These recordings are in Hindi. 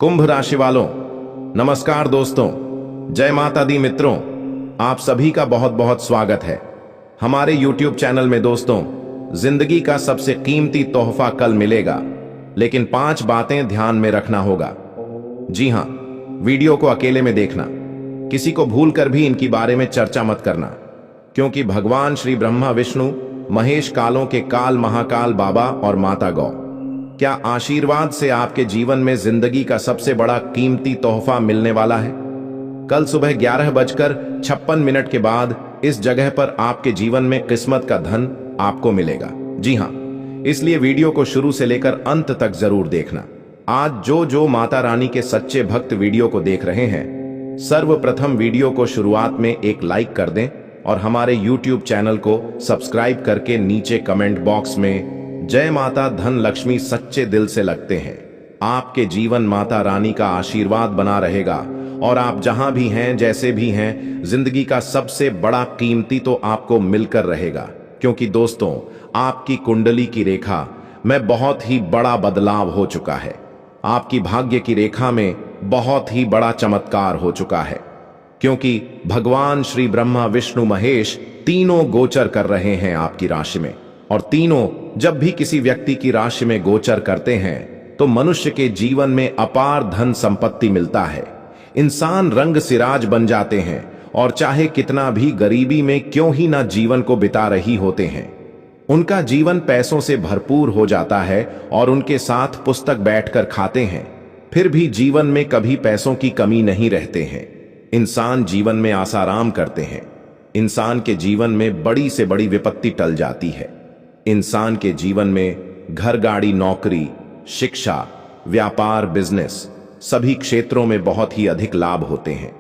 कुंभ राशि वालों, नमस्कार दोस्तों, जय माता दी मित्रों, आप सभी का बहुत बहुत स्वागत है हमारे YouTube चैनल में। दोस्तों, जिंदगी का सबसे कीमती तोहफा कल मिलेगा, लेकिन 5 बातें ध्यान में रखना होगा। जी हां, वीडियो को अकेले में देखना, किसी को भूलकर भी इनकी बारे में चर्चा मत करना, क्योंकि भगवान श्री ब्रह्मा विष्णु महेश कालों के काल महाकाल बाबा और माता गौ क्या आशीर्वाद से आपके जीवन में जिंदगी का सबसे बड़ा कीमती तोहफा मिलने वाला है। कल सुबह 11:56 के बाद इस जगह पर आपके जीवन में किस्मत का धन आपको मिलेगा। जी हां, इसलिए वीडियो को शुरू से लेकर अंत तक जरूर देखना। आज जो माता रानी के सच्चे भक्त वीडियो को देख रहे हैं, सर्वप्रथम वीडियो को शुरुआत में एक लाइक कर दें और हमारे YouTube चैनल को सब्सक्राइब करके नीचे कमेंट बॉक्स में जय माता धन लक्ष्मी सच्चे दिल से लगते हैं। आपके जीवन माता रानी का आशीर्वाद बना रहेगा और आप जहां भी हैं, जैसे भी हैं, जिंदगी का सबसे बड़ा कीमती तो आपको मिलकर रहेगा। क्योंकि दोस्तों, आपकी कुंडली की रेखा में बहुत ही बड़ा बदलाव हो चुका है। आपकी भाग्य की रेखा में बहुत ही बड़ा चमत्कार हो चुका है, क्योंकि भगवान श्री ब्रह्मा विष्णु महेश तीनों गोचर कर रहे हैं आपकी राशि में। और तीनों जब भी किसी व्यक्ति की राशि में गोचर करते हैं तो मनुष्य के जीवन में अपार धन संपत्ति मिलता है। इंसान रंग सिराज बन जाते हैं और चाहे कितना भी गरीबी में क्यों ही ना जीवन को बिता रही होते हैं, उनका जीवन पैसों से भरपूर हो जाता है और उनके साथ पुस्तक बैठकर खाते हैं, फिर भी जीवन में कभी पैसों की कमी नहीं रहते हैं। इंसान जीवन में आसाराम करते हैं। इंसान के जीवन में बड़ी से बड़ी विपत्ति टल जाती है। इंसान के जीवन में घर, गाड़ी, नौकरी, शिक्षा, व्यापार, बिजनेस सभी क्षेत्रों में बहुत ही अधिक लाभ होते हैं।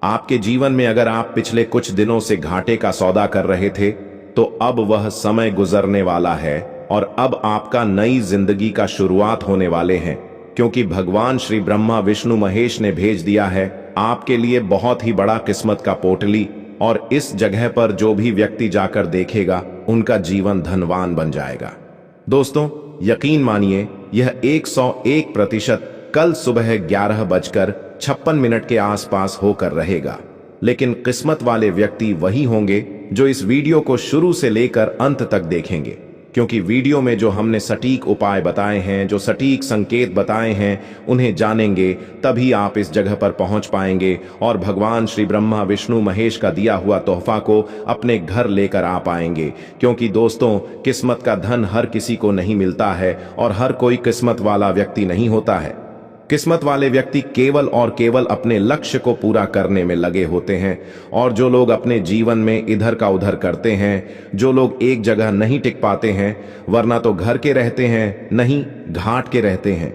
आपके जीवन में अगर आप पिछले कुछ दिनों से घाटे का सौदा कर रहे थे, तो अब वह समय गुजरने वाला है और अब आपका नई जिंदगी का शुरुआत होने वाले हैं, क्योंकि भगवान श्री ब्रह्मा विष्णु महेश ने भेज दिया है आपके लिए बहुत ही बड़ा किस्मत का पोटली। और इस जगह पर जो भी व्यक्ति जाकर देखेगा, उनका जीवन धनवान बन जाएगा। दोस्तों, यकीन मानिए, यह 101% कल सुबह 11:56 के आसपास होकर रहेगा। लेकिन किस्मत वाले व्यक्ति वही होंगे जो इस वीडियो को शुरू से लेकर अंत तक देखेंगे, क्योंकि वीडियो में जो हमने सटीक उपाय बताए हैं, जो सटीक संकेत बताए हैं, उन्हें जानेंगे तभी आप इस जगह पर पहुंच पाएंगे और भगवान श्री ब्रह्मा विष्णु महेश का दिया हुआ तोहफा को अपने घर लेकर आ पाएंगे। क्योंकि दोस्तों, किस्मत का धन हर किसी को नहीं मिलता है और हर कोई किस्मत वाला व्यक्ति नहीं होता है। किस्मत वाले व्यक्ति केवल और केवल अपने लक्ष्य को पूरा करने में लगे होते हैं। और जो लोग अपने जीवन में इधर का उधर करते हैं, जो लोग एक जगह नहीं टिक पाते हैं, वरना तो घर के रहते हैं, नहीं घाट के रहते हैं।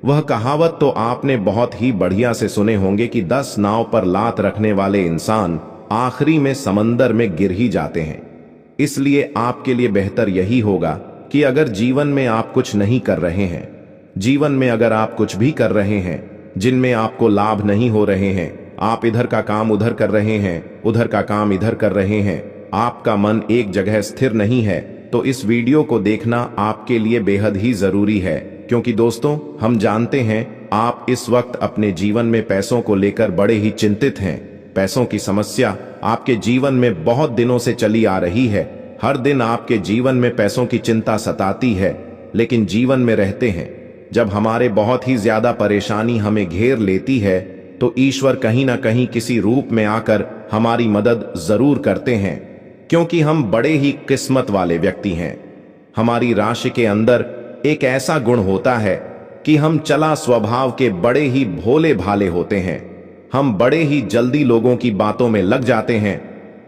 वह कहावत तो आपने बहुत ही बढ़िया से सुने होंगे कि 10 नाव पर लात रखने वाले इंसान आखिरी में समंदर में गिर ही जाते हैं। इसलिए आपके लिए बेहतर यही होगा कि अगर जीवन में आप कुछ नहीं कर रहे हैं, जीवन में अगर आप कुछ भी कर रहे हैं जिनमें आपको लाभ नहीं हो रहे हैं, आप इधर का काम उधर कर रहे हैं, उधर का काम इधर कर रहे हैं, आपका मन एक जगह स्थिर नहीं है, तो इस वीडियो को देखना आपके लिए बेहद ही जरूरी है। क्योंकि दोस्तों, हम जानते हैं आप इस वक्त अपने जीवन में पैसों को लेकर बड़े ही चिंतित हैं। पैसों की समस्या आपके जीवन में बहुत दिनों से चली आ रही है। हर दिन आपके जीवन में पैसों की चिंता सताती है। लेकिन जीवन में रहते हैं, जब हमारे बहुत ही ज्यादा परेशानी हमें घेर लेती है, तो ईश्वर कहीं ना कहीं किसी रूप में आकर हमारी मदद जरूर करते हैं, क्योंकि हम बड़े ही किस्मत वाले व्यक्ति हैं। हमारी राशि के अंदर एक ऐसा गुण होता है कि हम चला स्वभाव के बड़े ही भोले भाले होते हैं। हम बड़े ही जल्दी लोगों की बातों में लग जाते हैं,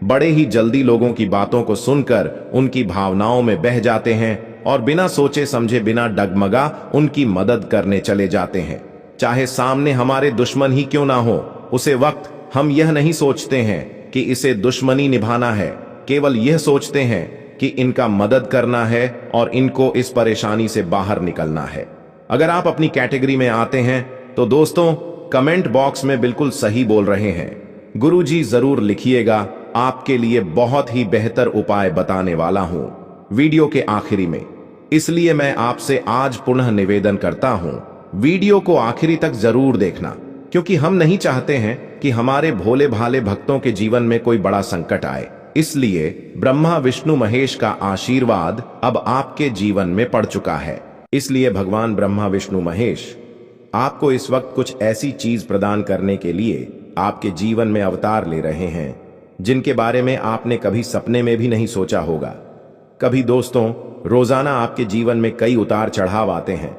बड़े ही जल्दी लोगों की बातों को सुनकर उनकी भावनाओं में बह जाते हैं और बिना सोचे समझे, बिना डगमगा उनकी मदद करने चले जाते हैं। चाहे सामने हमारे दुश्मन ही क्यों ना हो, उसे वक्त हम यह नहीं सोचते हैं कि इसे दुश्मनी निभाना है, केवल यह सोचते हैं कि इनका मदद करना है और इनको इस परेशानी से बाहर निकलना है। अगर आप अपनी कैटेगरी में आते हैं तो दोस्तों, कमेंट बॉक्स में बिल्कुल सही बोल रहे हैं गुरुजी जरूर लिखिएगा। आपके लिए बहुत ही बेहतर उपाय बताने वाला हूं वीडियो के आखिरी में। इसलिए मैं आपसे आज पुनः निवेदन करता हूं वीडियो को आखिरी तक जरूर देखना, क्योंकि हम नहीं चाहते हैं कि हमारे भोले भाले भक्तों के जीवन में कोई बड़ा संकट आए। इसलिए ब्रह्मा विष्णु महेश का आशीर्वाद अब आपके जीवन में पड़ चुका है। इसलिए भगवान ब्रह्मा विष्णु महेश आपको इस वक्त कुछ ऐसी चीज प्रदान करने के लिए आपके जीवन में अवतार ले रहे हैं जिनके बारे में आपने कभी सपने में भी नहीं सोचा होगा। कभी दोस्तों, रोजाना आपके जीवन में कई उतार चढ़ाव आते हैं।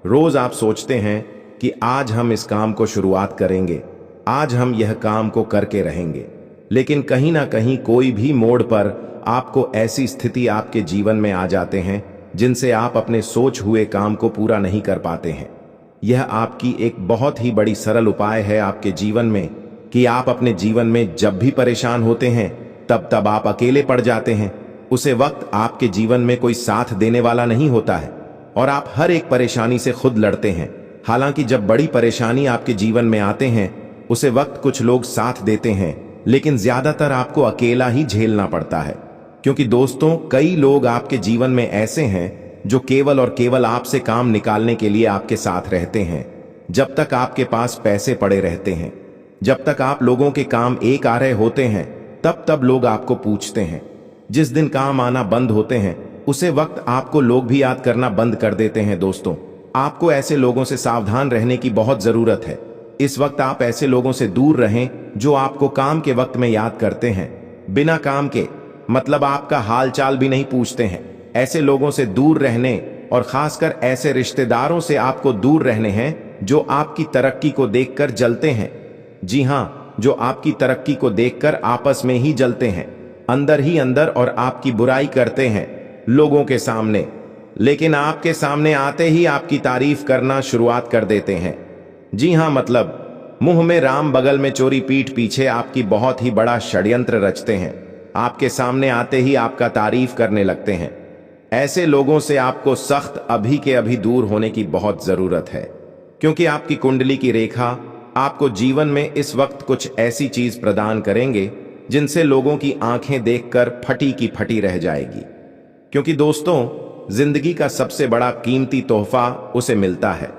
रोज आप सोचते हैं कि आज हम इस काम को शुरुआत करेंगे, आज हम यह काम को करके रहेंगे, लेकिन कहीं ना कहीं कोई भी मोड़ पर आपको ऐसी स्थिति आपके जीवन में आ जाते हैं जिनसे आप अपने सोच हुए काम को पूरा नहीं कर पाते हैं। यह आपकी एक बहुत ही बड़ी सरल उपाय है आपके जीवन में कि आप अपने जीवन में जब भी परेशान होते हैं तब आप अकेले पड़ जाते हैं। उसे वक्त आपके जीवन में कोई साथ देने वाला नहीं होता है और आप हर एक परेशानी से खुद लड़ते हैं। हालांकि जब बड़ी परेशानी आपके जीवन में आते हैं उसे वक्त कुछ लोग साथ देते हैं, लेकिन ज्यादातर आपको अकेला ही झेलना पड़ता है। क्योंकि दोस्तों, कई लोग आपके जीवन में ऐसे हैं जो केवल और केवल आपसे काम निकालने के लिए आपके साथ रहते हैं। जब तक आपके पास पैसे पड़े रहते हैं, जब तक आप लोगों के काम एक आ रहे होते हैं, तब लोग आपको पूछते हैं। जिस दिन काम आना बंद होते हैं उसे वक्त आपको लोग भी याद करना बंद कर देते हैं। दोस्तों, आपको ऐसे लोगों से सावधान रहने की बहुत जरूरत है। इस वक्त आप ऐसे लोगों से दूर रहें जो आपको काम के वक्त में याद करते हैं, बिना काम के, मतलब आपका हाल चाल भी नहीं पूछते हैं। ऐसे लोगों से दूर रहने और खासकर ऐसे रिश्तेदारों से आपको दूर रहने हैं जो आपकी तरक्की को देखकर जलते हैं। जी हां, जो आपकी तरक्की को देखकर आपस में ही जलते हैं, अंदर ही अंदर, और आपकी बुराई करते हैं लोगों के सामने, लेकिन आपके सामने आते ही आपकी तारीफ करना शुरुआत कर देते हैं। जी हां, मतलब मुंह में राम बगल में चोरी, पीठ पीछे आपकी बहुत ही बड़ा षड्यंत्र रचते हैं। आपके सामने आते ही आपका तारीफ करने लगते हैं। ऐसे लोगों से आपको सख्त अभी के अभी दूर होने की बहुत जरूरत है, क्योंकि आपकी कुंडली की रेखा आपको जीवन में इस वक्त कुछ ऐसी चीज प्रदान करेंगे जिनसे लोगों की आंखें देखकर फटी की फटी रह जाएगी। क्योंकि दोस्तों, जिंदगी का सबसे बड़ा कीमती तोहफा उसे मिलता है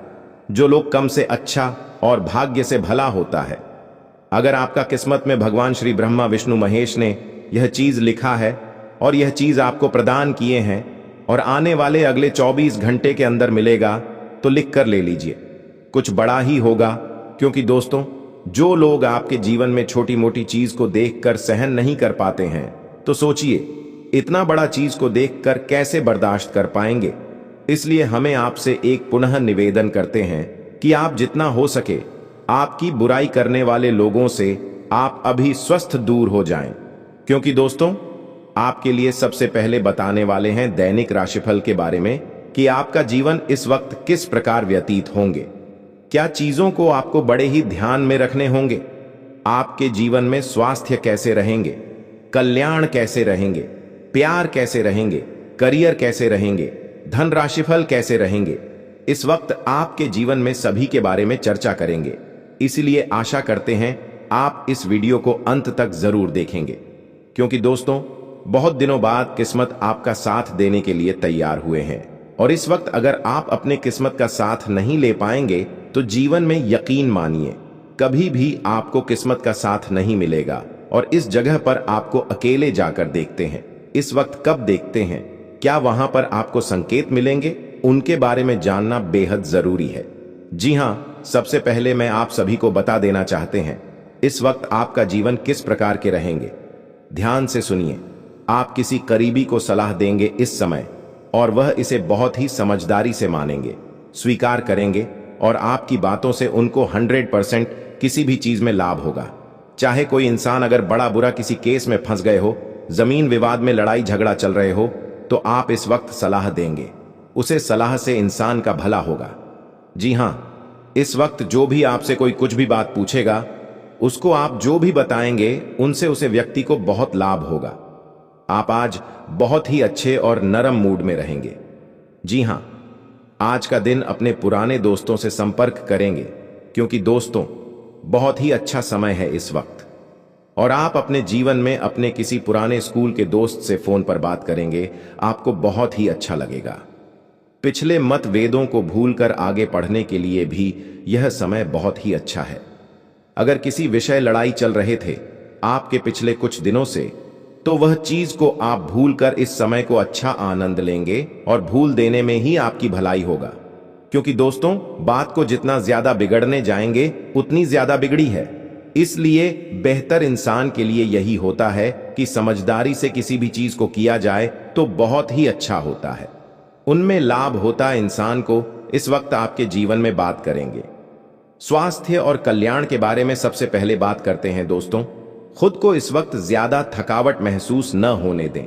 जो लोग कम से अच्छा और भाग्य से भला होता है। अगर आपका किस्मत में भगवान श्री ब्रह्मा विष्णु महेश ने यह चीज लिखा है और यह चीज आपको प्रदान किए हैं और आने वाले अगले 24 घंटे के अंदर मिलेगा, तो लिख कर ले लीजिए, कुछ बड़ा ही होगा। क्योंकि दोस्तों, जो लोग आपके जीवन में छोटी मोटी चीज को देखकर सहन नहीं कर पाते हैं, तो सोचिए इतना बड़ा चीज को देखकर कैसे बर्दाश्त कर पाएंगे। इसलिए हमें आपसे एक पुनः निवेदन करते हैं कि आप जितना हो सके आपकी बुराई करने वाले लोगों से आप अभी स्वस्थ दूर हो जाएं। क्योंकि दोस्तों, आपके लिए सबसे पहले बताने वाले हैं दैनिक राशिफल के बारे में कि आपका जीवन इस वक्त किस प्रकार व्यतीत होंगे। क्या चीजों को आपको बड़े ही ध्यान में रखने होंगे। आपके जीवन में स्वास्थ्य कैसे रहेंगे, कल्याण कैसे रहेंगे, प्यार कैसे रहेंगे, करियर कैसे रहेंगे, धन राशिफल कैसे रहेंगे। इस वक्त आपके जीवन में सभी के बारे में चर्चा करेंगे। इसलिए आशा करते हैं आप इस वीडियो को अंत तक जरूर देखेंगे, क्योंकि दोस्तों, बहुत दिनों बाद किस्मत आपका साथ देने के लिए तैयार हुए हैं। और इस वक्त अगर आप अपने किस्मत का साथ नहीं ले पाएंगे तो जीवन में यकीन मानिए कभी भी आपको किस्मत का साथ नहीं मिलेगा। और इस जगह पर आपको अकेले जाकर देखते हैं। इस वक्त कब देखते हैं, क्या वहां पर आपको संकेत मिलेंगे, उनके बारे में जानना बेहद जरूरी है। जी हां, सबसे पहले मैं आप सभी को बता देना चाहते हैं इस वक्त आपका जीवन किस प्रकार के रहेंगे। ध्यान से सुनिए। आप किसी करीबी को सलाह देंगे इस समय, और वह इसे बहुत ही समझदारी से मानेंगे, स्वीकार करेंगे, और आपकी बातों से उनको 100% किसी भी चीज में लाभ होगा। चाहे कोई इंसान अगर बड़ा बुरा किसी केस में फंस गए हो, जमीन विवाद में लड़ाई झगड़ा चल रहे हो, तो आप इस वक्त सलाह देंगे, उसे सलाह से इंसान का भला होगा। जी हां, इस वक्त जो भी आपसे कोई कुछ भी बात पूछेगा, उसको आप जो भी बताएंगे उनसे उसे व्यक्ति को बहुत लाभ होगा। आप आज बहुत ही अच्छे और नरम मूड में रहेंगे। जी हां, आज का दिन अपने पुराने दोस्तों से संपर्क करेंगे, क्योंकि दोस्तों, बहुत ही अच्छा समय है इस वक्त। और आप अपने जीवन में अपने किसी पुराने स्कूल के दोस्त से फोन पर बात करेंगे, आपको बहुत ही अच्छा लगेगा। पिछले मतभेदों को भूलकर आगे पढ़ने के लिए भी यह समय बहुत ही अच्छा है। अगर किसी विषय लड़ाई चल रहे थे आपके पिछले कुछ दिनों से, तो वह चीज को आप भूलकर इस समय को अच्छा आनंद लेंगे और भूल देने में ही आपकी भलाई होगा। क्योंकि दोस्तों, बात को जितना ज्यादा बिगड़ने जाएंगे उतनी ज्यादा बिगड़ी है। इसलिए बेहतर इंसान के लिए यही होता है कि समझदारी से किसी भी चीज को किया जाए तो बहुत ही अच्छा होता है, उनमें लाभ होता है इंसान को। इस वक्त आपके जीवन में बात करेंगे स्वास्थ्य और कल्याण के बारे में। सबसे पहले बात करते हैं दोस्तों, खुद को इस वक्त ज्यादा थकावट महसूस न होने दें।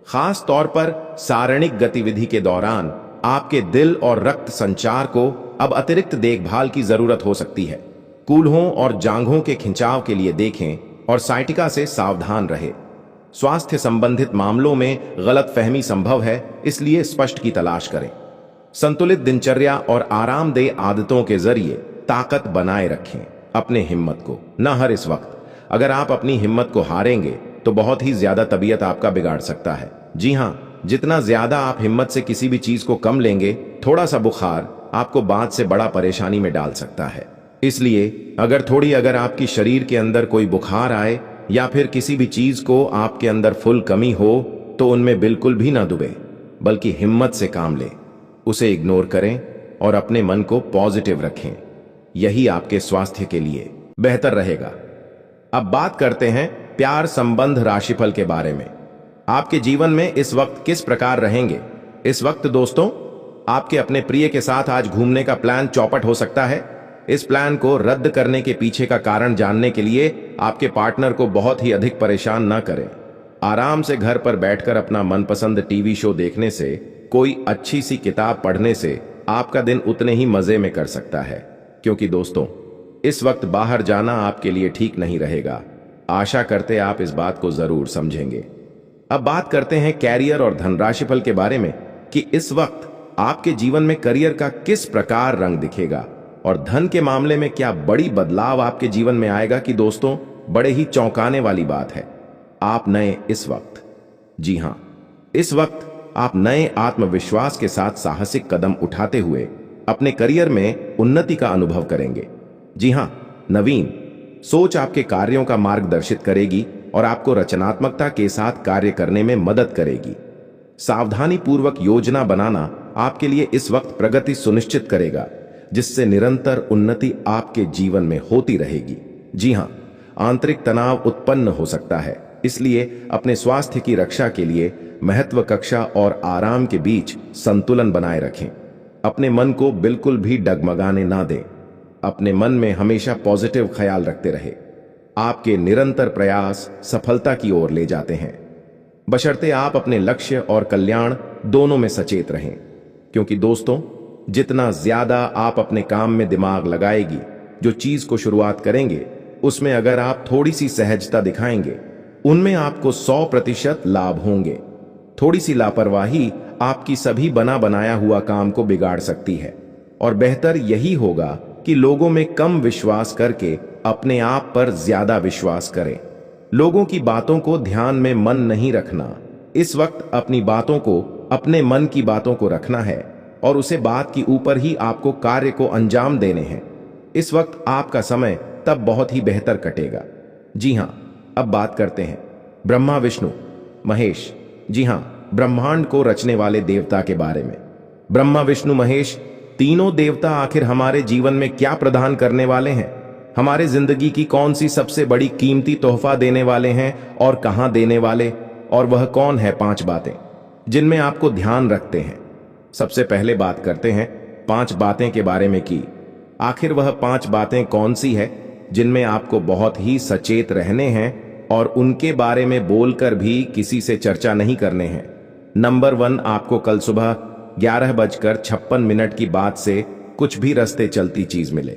खास तौर पर सारणिक गतिविधि के दौरान आपके दिल और रक्त संचार को अब अतिरिक्त देखभाल की जरूरत हो सकती है। कूल्हों और जांघों के खिंचाव के लिए देखें और साइटिका से सावधान रहे। स्वास्थ्य संबंधित मामलों में गलतफहमी संभव है, इसलिए स्पष्ट की तलाश करें। संतुलित दिनचर्या और आरामदेह आदतों के जरिए ताकत बनाए रखें अपने हिम्मत को, न हर इस वक्त। अगर आप अपनी हिम्मत को हारेंगे तो बहुत ही ज्यादा तबीयत आपका बिगाड़ सकता है। जी हां, जितना ज्यादा आप हिम्मत से किसी भी चीज को कम लेंगे, थोड़ा सा बुखार आपको बाद से बड़ा परेशानी में डाल सकता है। इसलिए अगर आपकी शरीर के अंदर कोई बुखार आए या फिर किसी भी चीज को आपके अंदर फुल कमी हो, तो उनमें बिल्कुल भी ना डूबे, बल्कि हिम्मत से काम लें, उसे इग्नोर करें और अपने मन को पॉजिटिव रखें। यही आपके स्वास्थ्य के लिए बेहतर रहेगा। अब बात करते हैं प्यार संबंध राशिफल के बारे में। आपके जीवन में इस वक्त किस प्रकार रहेंगे? इस वक्त दोस्तों, आपके अपने प्रिय के साथ आज घूमने का प्लान चौपट हो सकता है। इस प्लान को रद्द करने के पीछे का कारण जानने के लिए आपके पार्टनर को बहुत ही अधिक परेशान न करें। आराम से घर पर बैठकर अपना मनपसंद टीवी शो देखने से, कोई अच्छी सी किताब पढ़ने से आपका दिन उतने ही मजे में कर सकता है। क्योंकि दोस्तों, इस वक्त बाहर जाना आपके लिए ठीक नहीं रहेगा। आशा करते आप इस बात को जरूर समझेंगे। अब बात करते हैं कैरियर और धनराशिफल के बारे में कि इस वक्त आपके जीवन में करियर का किस प्रकार रंग दिखेगा और धन के मामले में क्या बड़ी बदलाव आपके जीवन में आएगा। कि दोस्तों, बड़े ही चौंकाने वाली बात है। आप नए इस वक्त, जी हां, इस वक्त आप नए आत्मविश्वास के साथ साहसिक कदम उठाते हुए अपने करियर में उन्नति का अनुभव करेंगे। जी हां, नवीन सोच आपके कार्यों का मार्गदर्शित करेगी और आपको रचनात्मकता के साथ कार्य करने में मदद करेगी। सावधानी पूर्वक योजना बनाना आपके लिए इस वक्त प्रगति सुनिश्चित करेगा, जिससे निरंतर उन्नति आपके जीवन में होती रहेगी। जी हां, आंतरिक तनाव उत्पन्न हो सकता है, इसलिए अपने स्वास्थ्य की रक्षा के लिए महत्वाकांक्षा और आराम के बीच संतुलन बनाए रखें। अपने मन को बिल्कुल भी डगमगाने ना दें। अपने मन में हमेशा पॉजिटिव ख्याल रखते रहे। आपके निरंतर प्रयास सफलता की ओर ले जाते हैं, बशर्ते आप अपने लक्ष्य और कल्याण दोनों में सचेत रहें। क्योंकि दोस्तों, जितना ज्यादा आप अपने काम में दिमाग लगाएगी, जो चीज को शुरुआत करेंगे, उसमें अगर आप थोड़ी सी सहजता दिखाएंगे, उनमें आपको 100% लाभ होंगे। थोड़ी सी लापरवाही आपकी सभी बना बनाया हुआ काम को बिगाड़ सकती है। और बेहतर यही होगा कि लोगों में कम विश्वास करके अपने आप पर ज्यादा विश्वास करें। लोगों की बातों को ध्यान में मन नहीं रखना। इस वक्त अपनी बातों को, अपने मन की बातों को रखना है और उसे बात की ऊपर ही आपको कार्य को अंजाम देने हैं। इस वक्त आपका समय तब बहुत ही बेहतर कटेगा। जी हां, अब बात करते हैं ब्रह्मा विष्णु महेश, जी हां, ब्रह्मांड को रचने वाले देवता के बारे में। ब्रह्मा विष्णु महेश तीनों देवता आखिर हमारे जीवन में क्या प्रदान करने वाले हैं? हमारे जिंदगी की कौन सी सबसे बड़ी कीमती तोहफा देने वाले हैं और कहां देने वाले, और वह कौन है 5 बातें जिनमें आपको ध्यान रखते हैं। सबसे पहले बात करते हैं 5 बातें के बारे में कि आखिर वह 5 बातें कौन सी है जिनमें आपको बहुत ही सचेत रहने हैं और उनके बारे में बोलकर भी किसी से चर्चा नहीं करने हैं। नंबर 1, आपको कल सुबह 11:56 की बात से कुछ भी रास्ते चलती चीज मिले।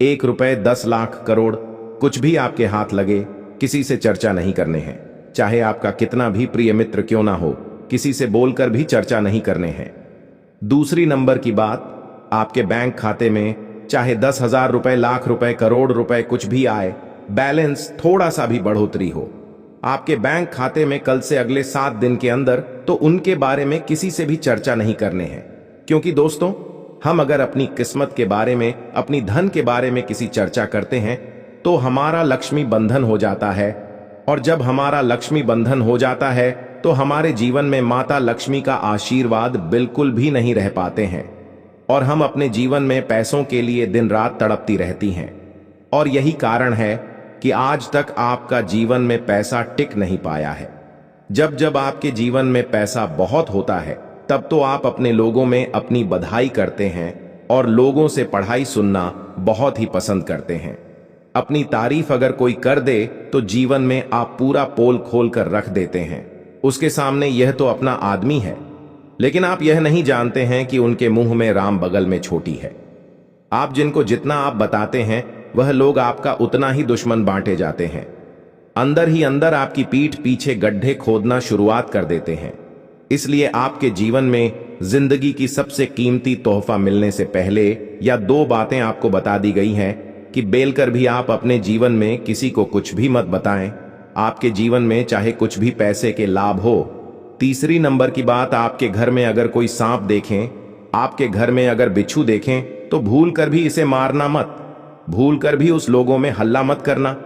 1 रुपए, 10 लाख, करोड़, कुछ भी आपके हाथ लगे, किसी से चर्चा नहीं करने हैं। चाहे आपका कितना भी प्रिय मित्र क्यों ना हो, किसी से बोलकर भी चर्चा नहीं करने हैं। दूसरी नंबर की बात, आपके बैंक खाते में चाहे 10,000 रुपए, लाख रुपए, करोड़ रुपए कुछ भी आए, बैलेंस थोड़ा सा भी बढ़ोतरी हो आपके बैंक खाते में कल से अगले 7 दिन के अंदर, तो उनके बारे में किसी से भी चर्चा नहीं करने हैं। क्योंकि दोस्तों, हम अगर अपनी किस्मत के बारे में, अपनी धन के बारे में किसी चर्चा करते हैं तो हमारा लक्ष्मी बंधन हो जाता है, और जब हमारा लक्ष्मी बंधन हो जाता है तो हमारे जीवन में माता लक्ष्मी का आशीर्वाद बिल्कुल भी नहीं रह पाते हैं, और हम अपने जीवन में पैसों के लिए दिन रात तड़पती रहती हैं। और यही कारण है कि आज तक आपका जीवन में पैसा टिक नहीं पाया है। जब जब आपके जीवन में पैसा बहुत होता है तब तो आप अपने लोगों में अपनी बधाई करते हैं और लोगों से पढ़ाई सुनना बहुत ही पसंद करते हैं। अपनी तारीफ अगर कोई कर दे तो जीवन में आप पूरा पोल खोल कर रख देते हैं, उसके सामने यह तो अपना आदमी है। लेकिन आप यह नहीं जानते हैं कि उनके मुंह में राम बगल में छोटी है। आप जिनको जितना आप बताते हैं वह लोग आपका उतना ही दुश्मन बांटे जाते हैं। अंदर ही अंदर आपकी पीठ पीछे गड्ढे खोदना शुरुआत कर देते हैं। इसलिए आपके जीवन में जिंदगी की सबसे कीमती तोहफा मिलने से पहले या दो बातें आपको बता दी गई हैं कि बेलकर भी आप अपने जीवन में किसी को कुछ भी मत बताएं। आपके जीवन में चाहे कुछ भी पैसे के लाभ हो। तीसरी नंबर की बात, आपके घर में अगर कोई सांप देखें, आपके घर में अगर बिच्छू देखें तो भूल कर भी इसे मारना मत, भूल कर भी उस लोगों में हल्ला मत करना।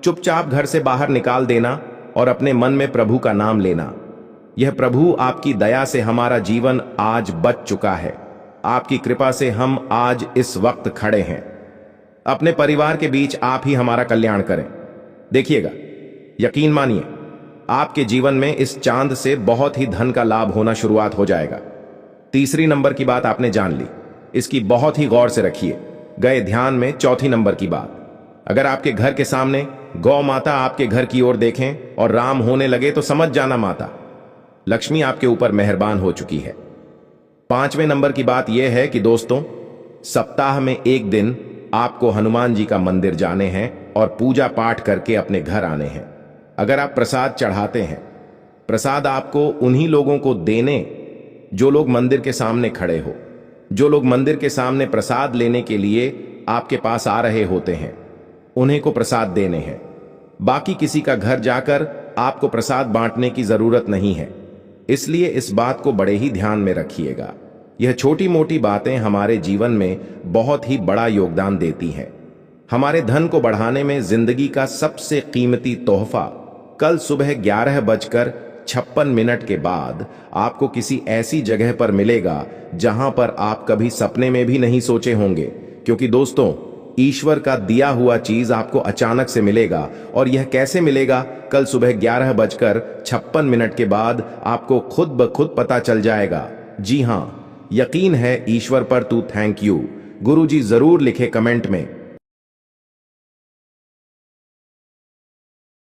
चुपचाप घर से बाहर निकाल देना और अपने मन में प्रभु का नाम लेना। यह प्रभु आपकी दया से हमारा जीवन आज बच चुका है। आपकी कृपा से हम आज इस वक्त खड़े हैं। अपने परिवार के बीच आप ही हमारा कल्याण करें। देखिएगा, यकीन मानिए, आपके जीवन में इस चांद से बहुत ही धन का लाभ होना शुरुआत हो जाएगा। तीसरी नंबर की बात आपने जान ली, इसकी बहुत ही गौर से रखिए। गए ध्यान में चौथी नंबर की बात, अगर आपके घर के सामने गौ माता आपके घर की ओर देखें और राम होने लगे तो समझ जाना माता लक्ष्मी आपके ऊपर मेहरबान हो चुकी है। पांचवें नंबर की बात यह है कि दोस्तों, सप्ताह में एक दिन आपको हनुमान जी का मंदिर जाने हैं और पूजा पाठ करके अपने घर आने हैं। अगर आप प्रसाद चढ़ाते हैं, प्रसाद आपको उन्हीं लोगों को देने जो लोग मंदिर के सामने खड़े हो, जो लोग मंदिर के सामने प्रसाद लेने के लिए आपके पास आ रहे होते हैं, उन्हें को प्रसाद देने हैं। बाकी किसी का घर जाकर आपको प्रसाद बांटने की जरूरत नहीं है। इसलिए इस बात को बड़े ही ध्यान में रखिएगा। यह छोटी मोटी बातें हमारे जीवन में बहुत ही बड़ा योगदान देती हैं। हमारे धन को बढ़ाने में जिंदगी का सबसे कीमती तोहफा कल सुबह 11:56 के बाद आपको किसी ऐसी जगह पर मिलेगा जहां पर आप कभी सपने में भी नहीं सोचे होंगे। क्योंकि दोस्तों, ईश्वर का दिया हुआ चीज आपको अचानक से मिलेगा। और यह कैसे मिलेगा, कल सुबह 11:56 के बाद आपको खुद ब खुद पता चल जाएगा। जी हां, यकीन है ईश्वर पर तू थैंक यू। गुरुजी जरूर लिखे कमेंट में।